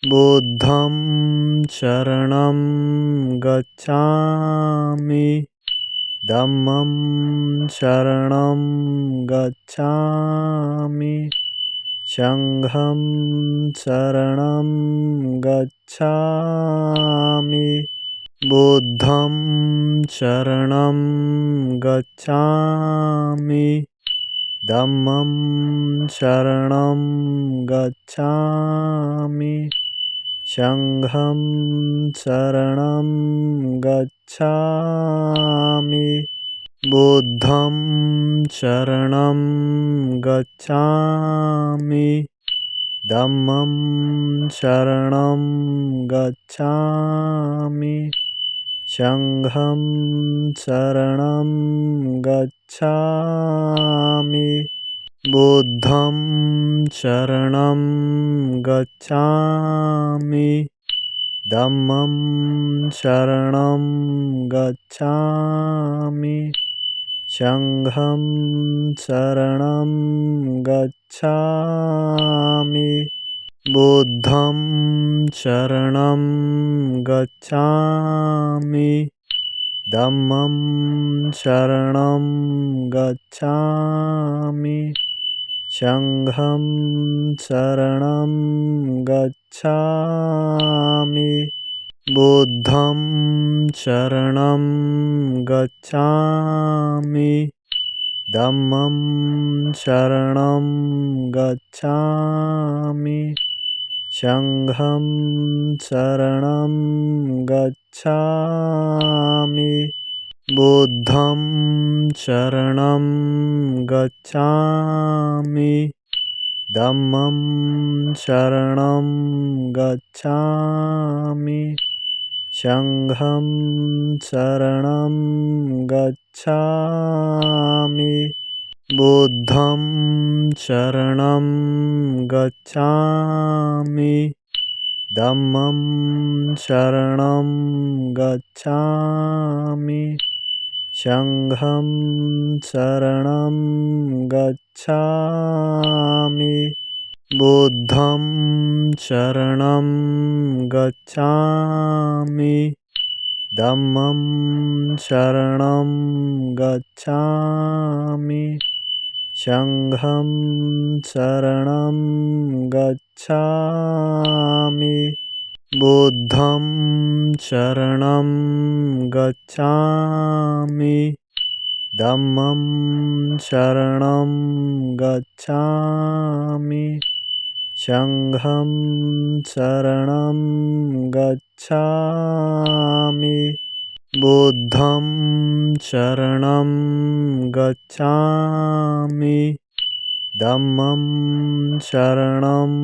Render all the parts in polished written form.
बुद्धं शरणं गच्छामि धम्मं शरणं गच्छामि संघं शरणं गच्छामि बुद्धं शरणं गच्छामि धम्मं शरणं गच्छामि संघं शरणं गच्छामि बुद्धं शरणं गच्छामि धम्मं शरणं गच्छामि संघं शरणं गच्छामि बुद्धं शरणं गच्छामि धम्मं शरणं गच्छामि संघं शरणं गच्छामि बुद्धं शरणं गच्छामि धम्मं शरणं गच्छामि संघं शरणं गच्छामि बुद्धं शरणं गच्छामि धम्मं शरणं गच्छामि संघं शरणं गच्छामि बुद्धं शरणं गच्छामि धम्मं शरणं गच्छामि संघं शरणं गच्छामि बुद्धं शरणं गच्छामि धम्मं शरणं गच्छामि संघं शरणं गच्छामि बुद्धं शरणं गच्छामि धम्मं शरणं गच्छामि संघं शरणं गच्छामि बुद्धं शरणं गच्छामि धम्मं शरणं गच्छामि संघं शरणं गच्छामि बुद्धं शरणं गच्छामि धम्मं शरणं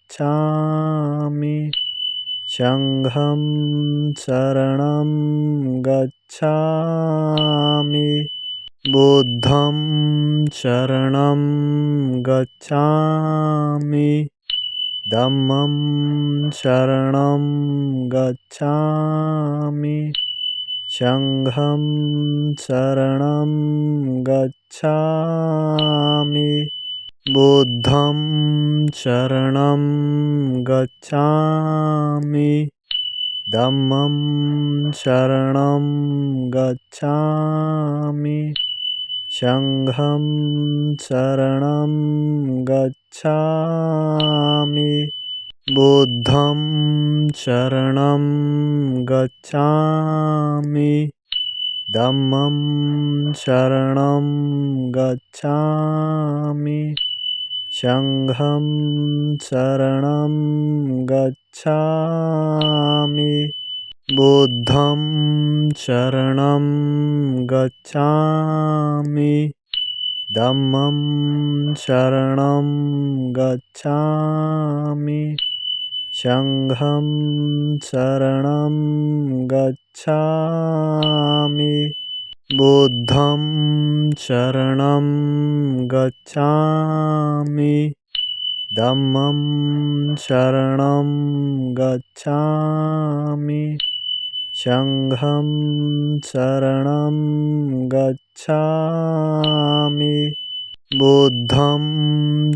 गच्छामि संघं शरणं गच्छामि बुद्धं शरणं गच्छामि धम्मं शरणं गच्छामि संघं शरणं गच्छामि बुद्धं शरणं गच्छामि धम्मं शरणं गच्छामि संघं शरणं गच्छामि बुद्धं शरणं गच्छामि धम्मं शरणं गच्छामि संघं शरणं गच्छामि बुद्धं शरणं गच्छामि धम्मं शरणं गच्छामि संघं शरणं गच्छामि बुद्धं शरणं गच्छामि धम्मं शरणं गच्छामि संघं शरणं गच्छामि बुद्धं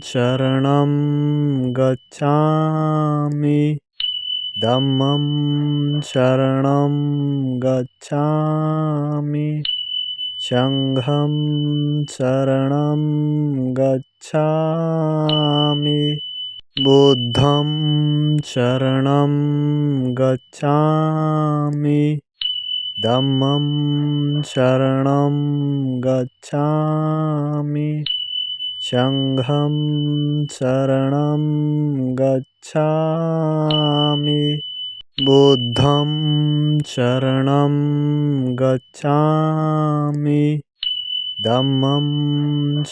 शरणं गच्छामि धम्मं शरणं गच्छामि संघं शरणं गच्छामि बुद्धं शरणं गच्छामि धम्मं शरणं गच्छामि संघं शरणं गच्छामि बुद्धं शरणं गच्छामि धम्मं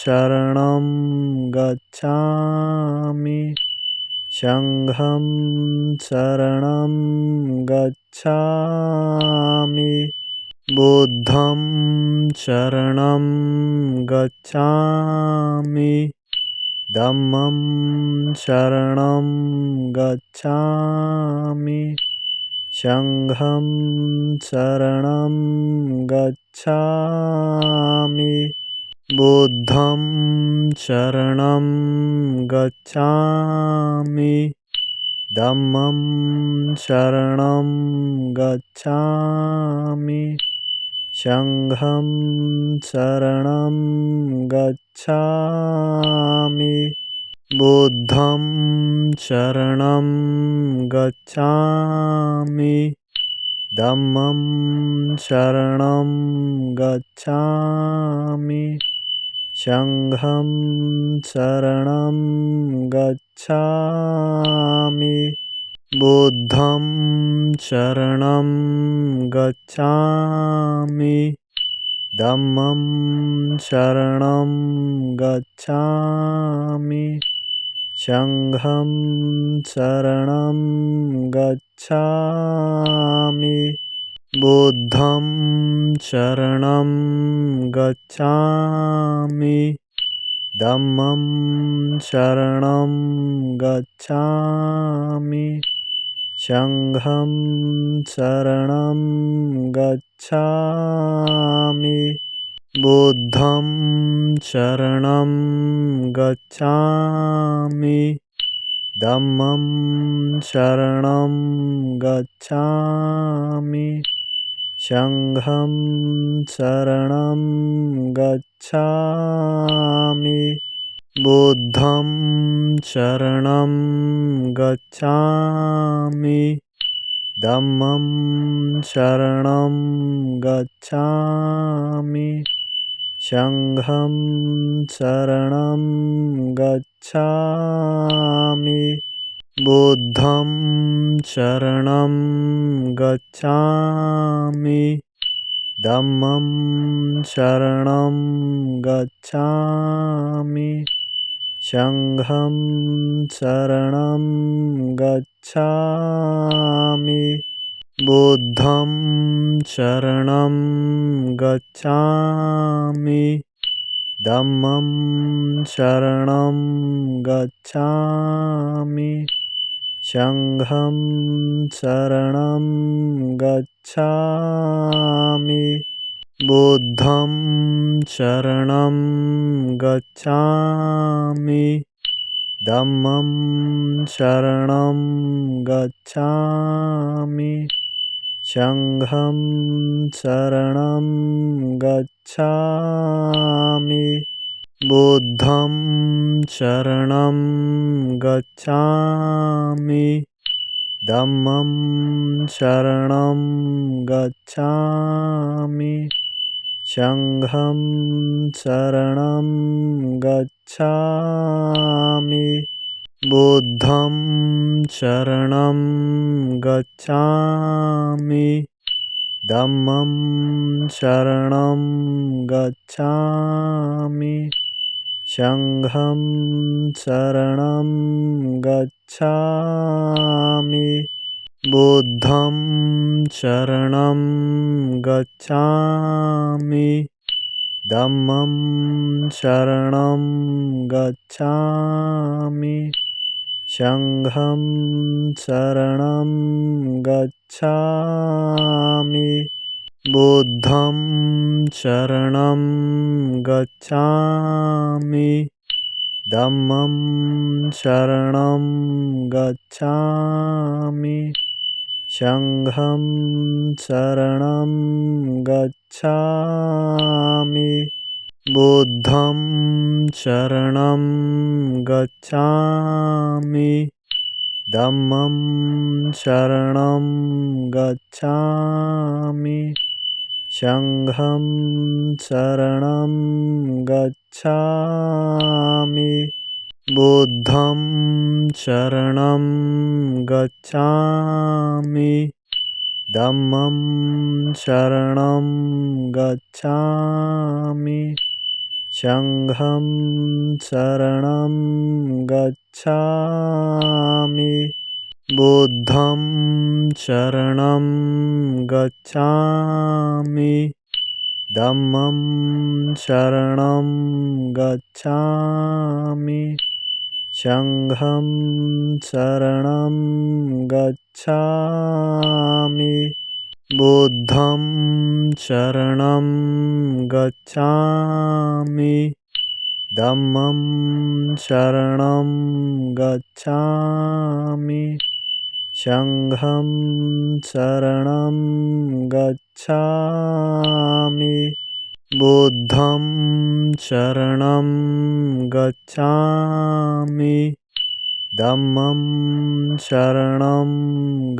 शरणं गच्छामि संघं शरणं गच्छामि बुद्धं शरणं गच्छामि धम्मं शरणं गच्छामि संघं शरणं गच्छामि बुद्धं शरणं गच्छामि धम्मं शरणं गच्छामि संघं शरणं गच्छामि बुद्धं शरणं गच्छामि धम्मं शरणं गच्छामि संघं शरणं गच्छामि बुद्धं शरणं गच्छामि धम्मं शरणं गच्छामि संघं शरणं गच्छामि बुद्धं शरणं गच्छामि धम्मं शरणं गच्छामि संघं शरणं गच्छामि बुद्धं शरणं गच्छामि धम्मं शरणं गच्छामि संघं शरणं गच्छामि बुद्धं शरणं गच्छामि धम्मं शरणं गच्छामि संघं शरणं गच्छामि बुद्धं शरणं गच्छामि धम्मं शरणं गच्छामि संघं शरणं गच्छामि बुद्धं शरणं गच्छामि धम्मं शरणं गच्छामि संघं शरणं गच्छामि बुद्धं शरणं गच्छामि धम्मं शरणं गच्छामि संघं शरणं गच्छामि बुद्धं शरणं गच्छामि धम्मं शरणं गच्छामि संघं शरणं गच्छामि बुद्धं शरणं गच्छामि धम्मं शरणं गच्छामि संघं शरणं गच्छामि बुद्धं शरणं गच्छामि धम्मं शरणं गच्छामि संघं शरणं गच्छामि बुद्धं शरणं गच्छामि धम्मं शरणं गच्छामि संघं शरणं गच्छामि बुद्धं शरणं गच्छामि धम्मं शरणं गच्छामि संघं शरणं गच्छामि बुद्धं शरणं गच्छामि धम्मं शरणं गच्छामि संघं शरणं गच्छामि बुद्धं शरणं गच्छामि धम्मं शरणं गच्छामि संघं शरणं गच्छामि बुद्धं शरणं गच्छामि धम्मं शरणं गच्छामि संघं शरणं गच्छामि बुद्धं शरणं गच्छामि धम्मं शरणं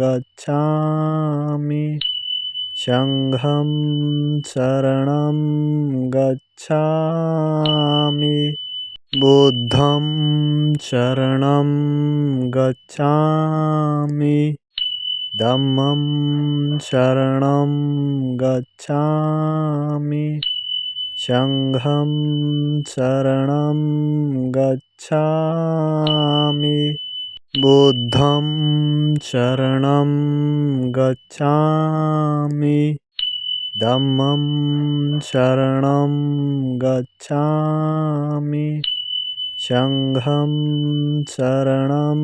गच्छामि संघं शरणं गच्छामि बुद्धं शरणं गच्छामि धम्मं शरणं गच्छामि संघं शरणं गच्छामि बुद्धं शरणं गच्छामि धम्मं शरणं गच्छामि संघं शरणं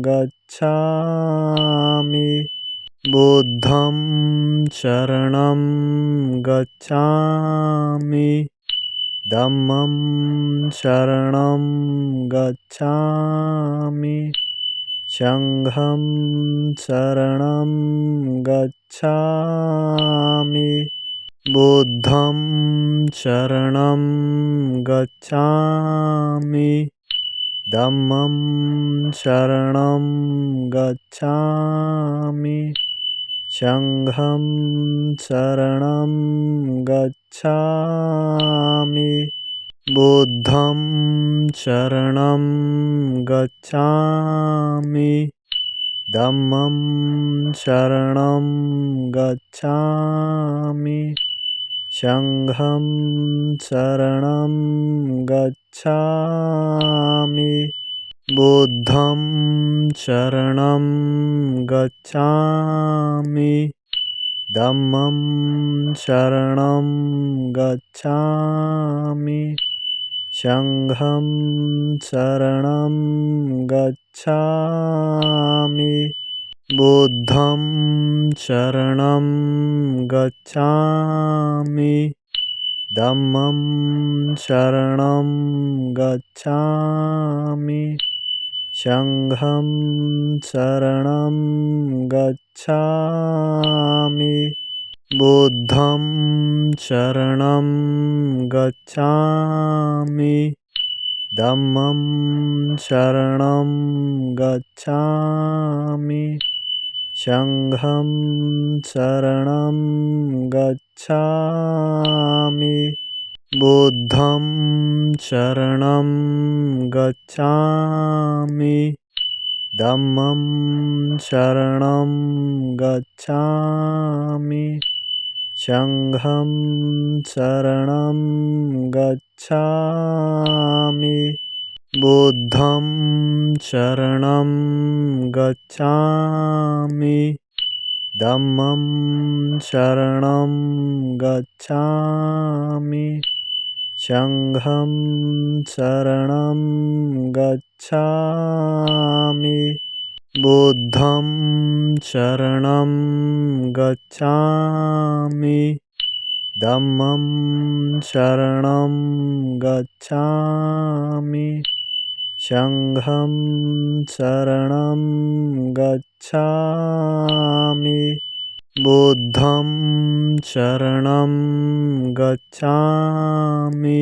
गच्छामि बुद्धं शरणं गच्छामि धम्मं शरणं गच्छामि संघं शरणं गच्छामि बुद्धं शरणं गच्छामि धम्मं शरणं गच्छामि संघं शरणं गच्छामि बुद्धं शरणं गच्छामि धम्मं शरणं गच्छामि संघं शरणं गच्छामि बुद्धं शरणं गच्छामि धम्मं शरणं गच्छामि संघं शरणं गच्छामि बुद्धं शरणं गच्छामि धम्मं शरणं गच्छामि संघं शरणं गच्छामि बुद्धं शरणं गच्छामि धम्मं शरणं गच्छामि संघं शरणं गच्छामि बुद्धं शरणं गच्छामि धम्मं शरणं गच्छामि संघं शरणं गच्छामि बुद्धं शरणं गच्छामि धम्मं शरणं गच्छामि संघं शरणं गच्छामि बुद्धं शरणं गच्छामि धम्मं शरणं गच्छामि संघं शरणं गच्छामि बुद्धं शरणं गच्छामि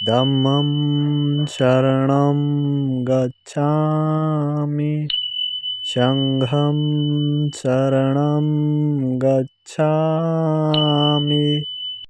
धम्मं शरणं गच्छामि संघं शरणं गच्छामि